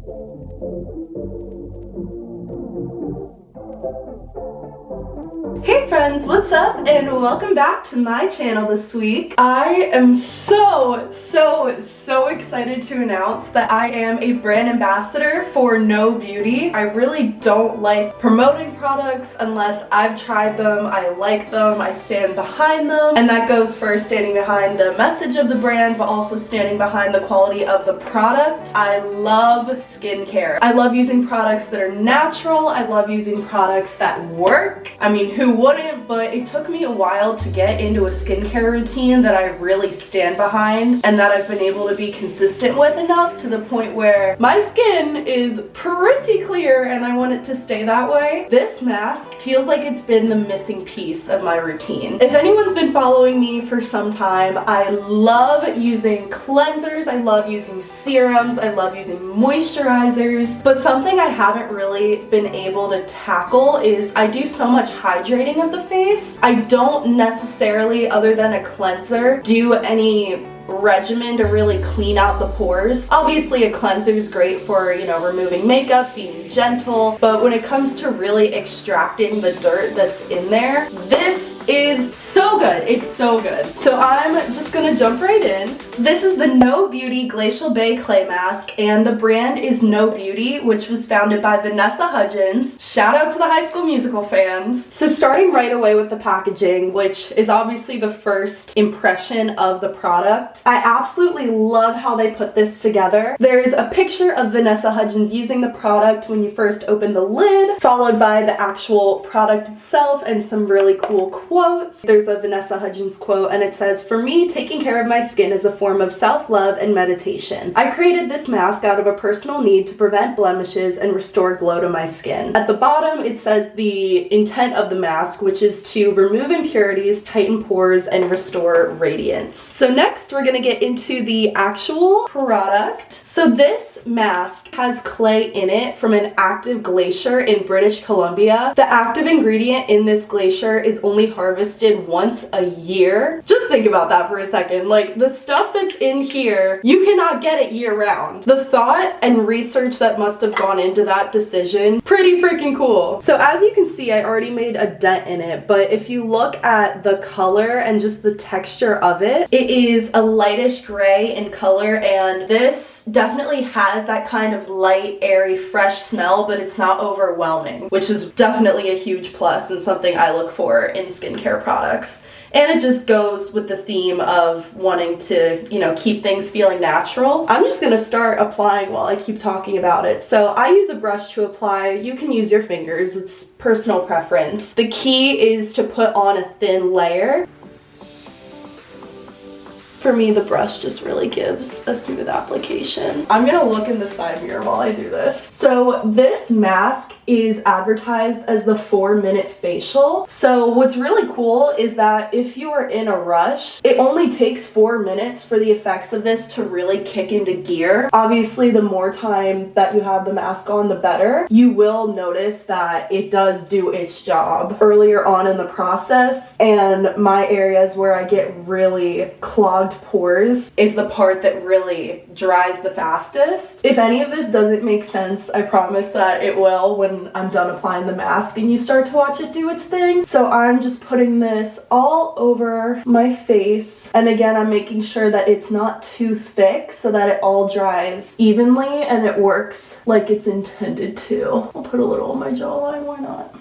Hey friends, what's up and welcome back to my channel this week. I am so excited to announce that I am a brand ambassador for No Beauty. I really don't like promoting products unless I've tried them, I like them, I stand behind them, and that goes for standing behind the message of the brand but also standing behind the quality of the product. I love skincare. I love using products that are natural. I love using products that work. I mean, who wouldn't? But it took me a while to get into a skincare routine that I really stand behind and that I've been able to be consistent with enough to the point where my skin is pretty clear and I want it to stay that way. This mask feels like it's been the missing piece of my routine. If anyone's been following me for some time, I love using cleansers, I love using serums, I love using moisturizers, but something I haven't really been able to tackle is I do so much hydrating of the face. I don't necessarily, other than a cleanser, do any regimen to really clean out the pores. Obviously a cleanser is great for, you know, removing makeup, being gentle, but when it comes to really extracting the dirt that's in there, this is so good. It's so good. So I'm just gonna jump right in. This is the No Beauty Glacial Bay Clay Mask, and the brand is No Beauty, which was founded by Vanessa Hudgens. Shout out to the High School Musical fans. So starting right away with the packaging, which is obviously the first impression of the product, I absolutely love how they put this together. There's a picture of Vanessa Hudgens using the product when you first open the lid, followed by the actual product itself and some really cool quotes. There's a Vanessa Hudgens quote and it says, "For me, taking care of my skin is a form of self-love and meditation. I created this mask out of a personal need to prevent blemishes and restore glow to my skin." At the bottom, it says the intent of the mask, which is to remove impurities, tighten pores, and restore radiance. So next, we're gonna get into the actual product. So this mask has clay in it from an active glacier in British Columbia. The active ingredient in this glacier is only harvested once a year. Just think about that for a second. Like, the stuff that's in here, you cannot get it year round. The thought and research that must have gone into that decision, pretty freaking cool. So as you can see, I already made a dent in it, but if you look at the color and just the texture of it, it is a lightish gray in color, and this definitely has that kind of light, airy, fresh smell, but it's not overwhelming, which is definitely a huge plus and something I look for in skincare products. And it just goes with the theme of wanting to, you know, keep things feeling natural. I'm just gonna start applying while I keep talking about it. So I use a brush to apply. You can use your fingers, it's personal preference. The key is to put on a thin layer. For me, the brush just really gives a smooth application. I'm gonna look in the side mirror while I do this. So this mask is advertised as the 4-minute facial. So what's really cool is that if you are in a rush, it only takes 4 minutes for the effects of this to really kick into gear. Obviously, the more time that you have the mask on, the better. You will notice that it does do its job earlier on in the process, and my areas where I get really clogged pores is the part that really dries the fastest. If any of this doesn't make sense, I promise that it will when I'm done applying the mask and you start to watch it do its thing. So I'm just putting this all over my face, and again, I'm making sure that it's not too thick so that it all dries evenly and it works like it's intended to. I'll put a little on my jawline, why not?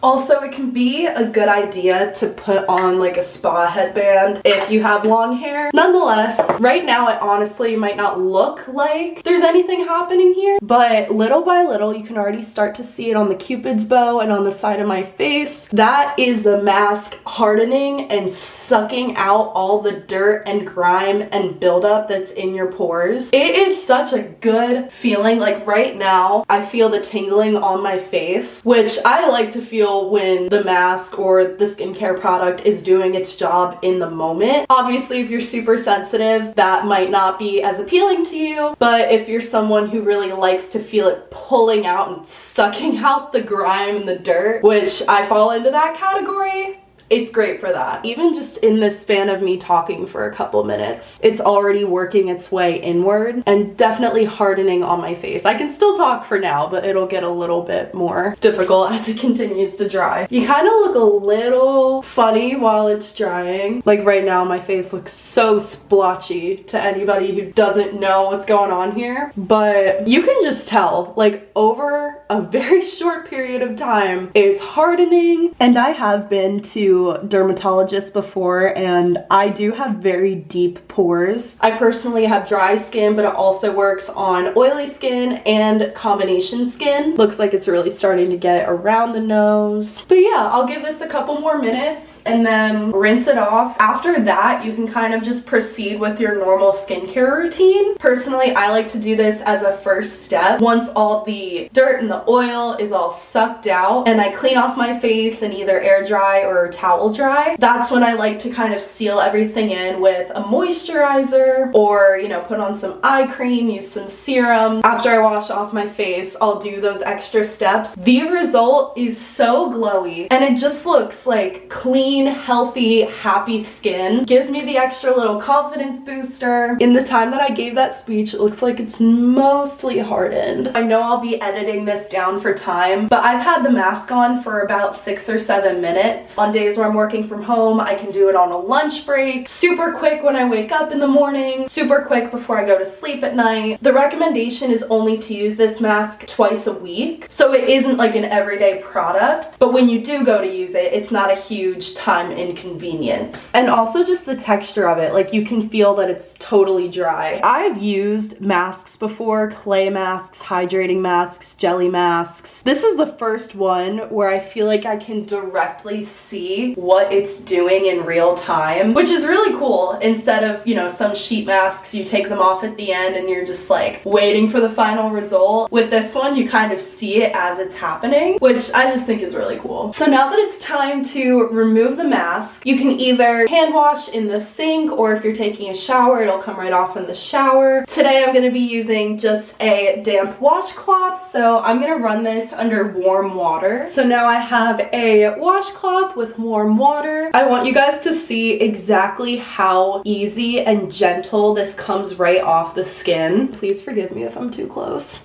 Also, it can be a good idea to put on like a spa headband if you have long hair. Nonetheless, right now it honestly might not look like there's anything happening here, but little by little you can already start to see it on the cupid's bow and on the side of my face. That is the mask hardening and sucking out all the dirt and grime and buildup that's in your pores. It is such a good feeling. Like right now, I feel the tingling on my face, which I like to feel when the mask or the skincare product is doing its job in the moment. Obviously, if you're super sensitive, that might not be as appealing to you, but if you're someone who really likes to feel it pulling out and sucking out the grime and the dirt, which I fall into that category, it's great for that. Even just in this span of me talking for a couple minutes, it's already working its way inward and definitely hardening on my face. I can still talk for now, but it'll get a little bit more difficult as it continues to dry. You kind of look a little funny while it's drying. Like right now, my face looks so splotchy to anybody who doesn't know what's going on here, but you can just tell, like, over a very short period of time, it's hardening. And I have been to dermatologists before, and I do have very deep pores. I personally have dry skin, but it also works on oily skin and combination skin. Looks like it's really starting to get around the nose. But yeah, I'll give this a couple more minutes and then rinse it off. After that, you can kind of just proceed with your normal skincare routine. Personally, I like to do this as a first step. Once all the dirt and the oil is all sucked out and I clean off my face and either air dry or towel dry, that's when I like to kind of seal everything in with a moisturizer, or, you know, put on some eye cream, use some serum. After I wash off my face, I'll do those extra steps. The result is so glowy and it just looks like clean, healthy, happy skin. Gives me the extra little confidence booster. In the time that I gave that speech, it looks like it's mostly hardened. I know I'll be editing this down for time, but I've had the mask on for about 6 or 7 minutes. On days where I'm working from home, I can do it on a lunch break, super quick when I wake up in the morning, super quick before I go to sleep at night. The recommendation is only to use this mask twice a week, so it isn't like an everyday product, but when you do go to use it, it's not a huge time inconvenience. And also just the texture of it, like you can feel that it's totally dry. I've used masks before, clay masks, hydrating masks, jelly masks. This is the first one where I feel like I can directly see what it's doing in real time, which is really cool. Instead of, you know, some sheet masks, you take them off at the end and you're just like waiting for the final result. With this one, you kind of see it as it's happening, which I just think is really cool. So now that it's time to remove the mask, you can either hand wash in the sink, or if you're taking a shower, it'll come right off in the shower. Today I'm going to be using just a damp washcloth, so I'm going to run this under warm water. So now I have a washcloth with warm water. I want you guys to see exactly how easy and gentle this comes right off the skin. Please forgive me if I'm too close.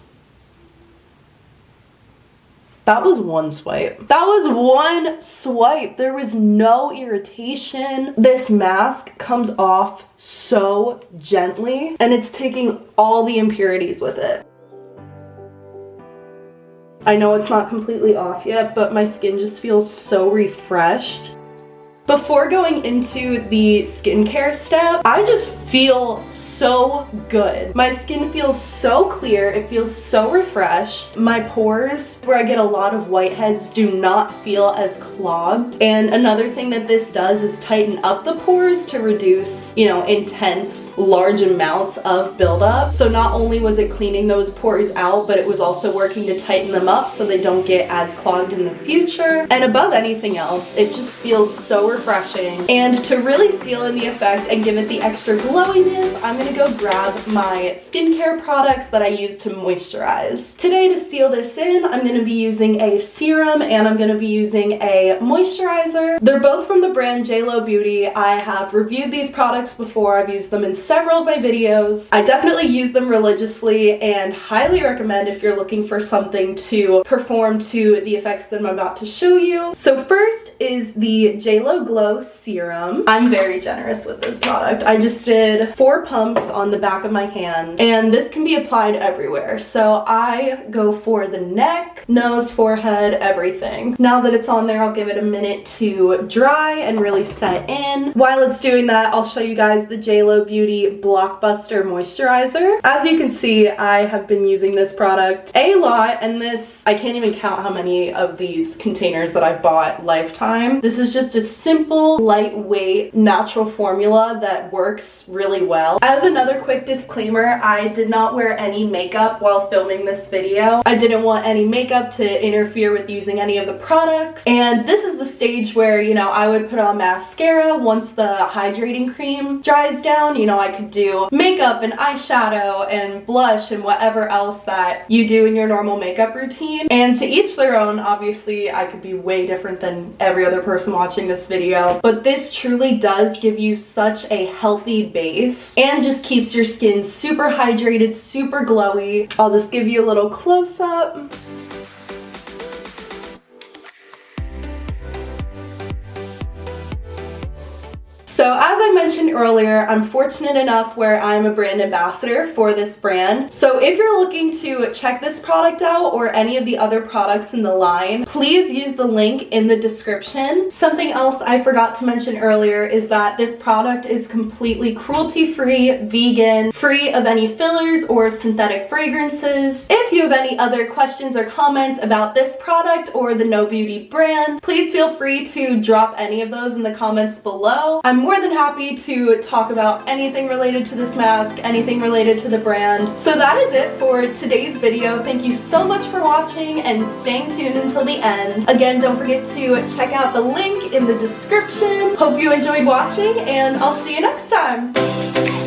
That was one swipe. That was one swipe. There was no irritation. This mask comes off so gently, and it's taking all the impurities with it. I know it's not completely off yet, but my skin just feels so refreshed. Before going into the skincare step, I just feel so good. My skin feels so clear, it feels so refreshed. My pores, where I get a lot of whiteheads, do not feel as clogged. And another thing that this does is tighten up the pores to reduce, you know, intense, large amounts of buildup. So not only was it cleaning those pores out, but it was also working to tighten them up so they don't get as clogged in the future. And above anything else, it just feels so refreshing. And to really seal in the effect and give it the extra glowiness, I'm gonna go grab my skincare products that I use to moisturize. Today, to seal this in, I'm gonna be using a serum and I'm gonna be using a moisturizer. They're both from the brand JLo Beauty. I have reviewed these products before. I've used them in several of my videos. I definitely use them religiously and highly recommend if you're looking for something to perform to the effects that I'm about to show you. So first is the JLo Glow Serum. I'm very generous with this product. I just did 4 pumps on the back of my hand, and this can be applied everywhere. So I go for the neck, nose, forehead, everything. Now that it's on there, I'll give it a minute to dry and really set in. While it's doing that, I'll show you guys the JLo Beauty Blockbuster Moisturizer. As you can see, I have been using this product a lot, and this, I can't even count how many of these containers that I've bought lifetime. This is just a simple, lightweight, natural formula that works really really well. As another quick disclaimer, I did not wear any makeup while filming this video. I didn't want any makeup to interfere with using any of the products, and this is the stage where, you know, I would put on mascara once the hydrating cream dries down. You know, I could do makeup and eyeshadow and blush and whatever else that you do in your normal makeup routine, and to each their own. Obviously I could be way different than every other person watching this video, but this truly does give you such a healthy base and just keeps your skin super hydrated, super glowy. I'll just give you a little close-up. So as I mentioned earlier, I'm fortunate enough where I'm a brand ambassador for this brand. So if you're looking to check this product out or any of the other products in the line, please use the link in the description. Something else I forgot to mention earlier is that this product is completely cruelty-free, vegan, free of any fillers or synthetic fragrances. If you have any other questions or comments about this product or the No Beauty brand, please feel free to drop any of those in the comments below. I'm more than happy to talk about anything related to this mask, anything related to the brand. So that is it for today's video. Thank you so much for watching and staying tuned until the end. Again, don't forget to check out the link in the description. Hope you enjoyed watching, and I'll see you next time.